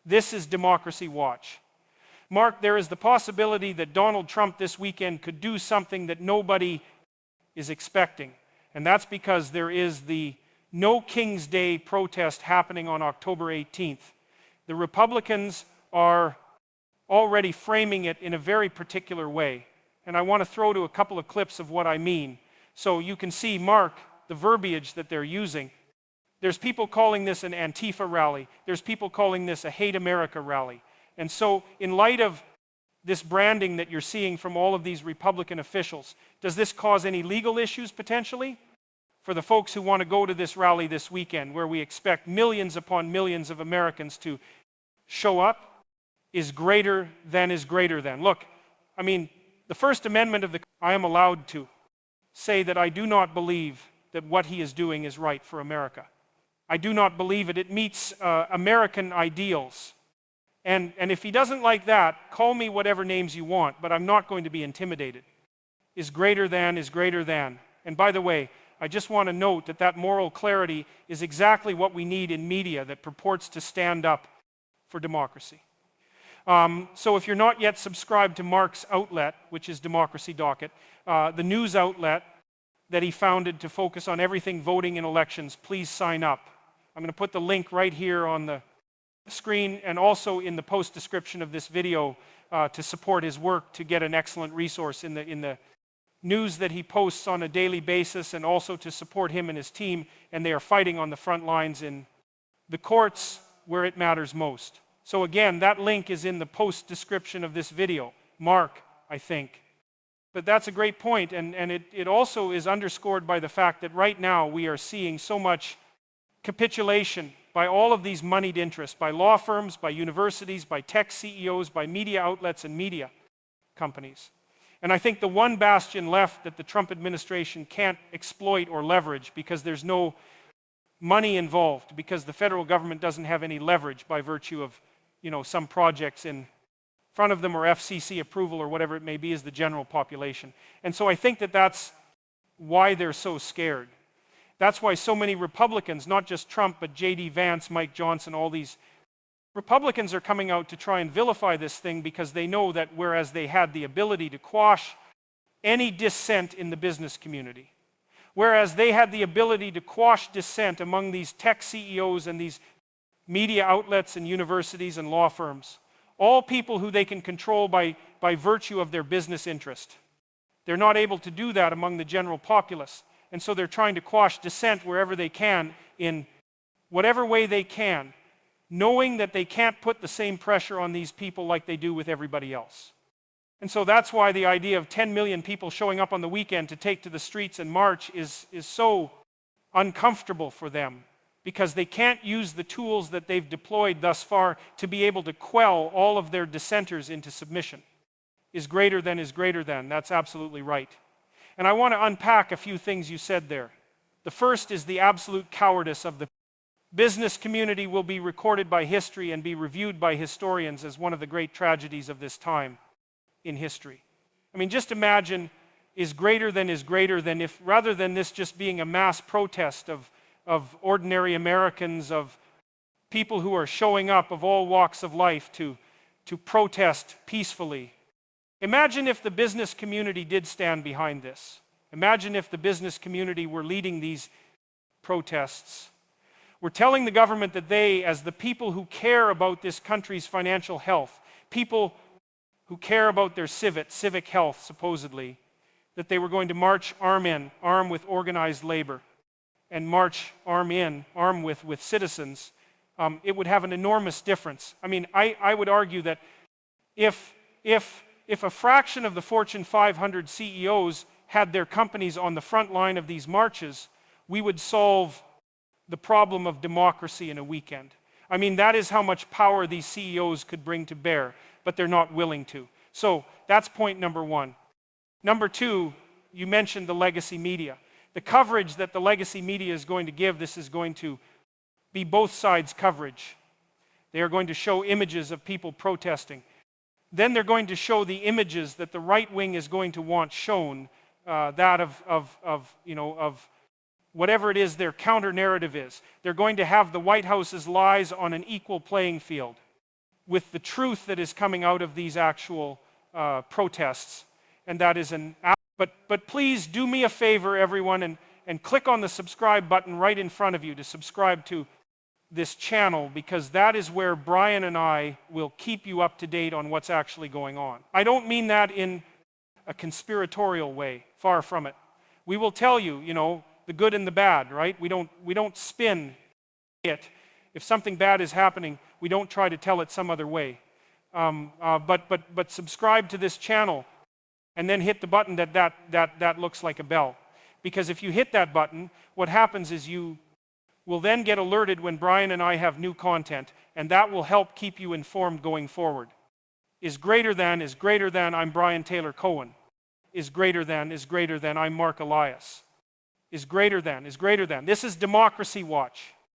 This is Democracy Watch. Marc, there is the possibility that Donald Trump this weekend could do something that nobody is expecting. And that's because there is the No King's Day protest happening on October 18th. The Republicans are already framing it in a very particular way. And I want to throw to a couple of clips of what I mean. So you can see, Marc, the verbiage that they're using. There's people calling this an Antifa rally. There's people calling this a Hate America rally. And so in light of this branding that you're seeing from all of these Republican officials, does this cause any legal issues potentially for the folks who want to go to this rally this weekend, where we expect millions upon millions of Americans to show up? Is greater than is greater than. Look, I mean, the First Amendment of the I am allowed to say that I do not believe that what he is doing is right for America. I do not believe it. It meets American ideals. And if he doesn't like that, call me whatever names you want, but I'm not going to be intimidated. Is greater than is greater than. And by the way, I just want to note that that moral clarity is exactly what we need in media that purports to stand up for democracy. So if you're not yet subscribed to Marc's outlet, which is Democracy Docket, the news outlet that he founded to focus on everything voting in elections, please sign up. I'm going to put the link right here on the screen and also in the post description of this video to support his work, to get an excellent resource in the news that he posts on a daily basis, and also to support him and his team. And they are fighting on the front lines in the courts where it matters most. So again, that link is in the post description of this video. Marc, I think. But that's a great point, and it also is underscored by the fact that right now we are seeing so much capitulation by all of these moneyed interests, by law firms, by universities, by tech CEOs, by media outlets and media companies. And I think the one bastion left that the Trump administration can't exploit or leverage, because there's no money involved, because the federal government doesn't have any leverage by virtue of, some projects in front of them or FCC approval or whatever it may be, is the general population. And so I think that that's why they're so scared. That's why so many Republicans, not just Trump, but J.D. Vance, Mike Johnson, all these Republicans are coming out to try and vilify this thing, because they know that whereas they had the ability to quash any dissent in the business community, whereas they had the ability to quash dissent among these tech CEOs and these media outlets and universities and law firms, all people who they can control by virtue of their business interest. They're not able to do that among the general populace. And so they're trying to quash dissent wherever they can, in whatever way they can, knowing that they can't put the same pressure on these people like they do with everybody else. And so that's why the idea of 10 million people showing up on the weekend to take to the streets and march is so uncomfortable for them, because they can't use the tools that they've deployed thus far to be able to quell all of their dissenters into submission. Is greater than is greater than. That's absolutely right. And I want to unpack a few things you said there. The first is the absolute cowardice of the business community will be recorded by history and be reviewed by historians as one of the great tragedies of this time in history. I mean, just imagine is greater than if, rather than this just being a mass protest of ordinary Americans, of people who are showing up of all walks of life to protest peacefully. Imagine if the business community did stand behind this. Imagine if the business community were leading these protests. We're telling the government that they, as the people who care about this country's financial health, people who care about their civic health, supposedly, that they were going to march arm in, arm with organized labor, and march arm in, arm with citizens. It would have an enormous difference. I mean, I would argue that if a fraction of the Fortune 500 CEOs had their companies on the front line of these marches, we would solve the problem of democracy in a weekend. I mean, that is how much power these CEOs could bring to bear, but they're not willing to. So that's point number one. Number two, you mentioned the legacy media. The coverage that the legacy media is going to give, this is going to be both sides' coverage. They are going to show images of people protesting. Then they're going to show the images that the right wing is going to want shown, that of whatever it is their counter narrative is. They're going to have the White House's lies on an equal playing field. with the truth that is coming out of these actual protests. And that is but please do me a favor, everyone, and click on the subscribe button right in front of you to subscribe to this channel, because that is where Brian and I will keep you up to date on what's actually going on. I don't mean that in a conspiratorial way, far from it. We will tell you, you know, the good and the bad, right? We don't spin it. If something bad is happening, we don't try to tell it some other way. But subscribe to this channel and then hit the button that looks like a bell. Because if you hit that button, what happens is you will then get alerted when Brian and I have new content, and that will help keep you informed going forward. Is greater than, I'm Brian Taylor Cohen. Is greater than, I'm Marc Elias. Is greater than. This is Democracy Watch.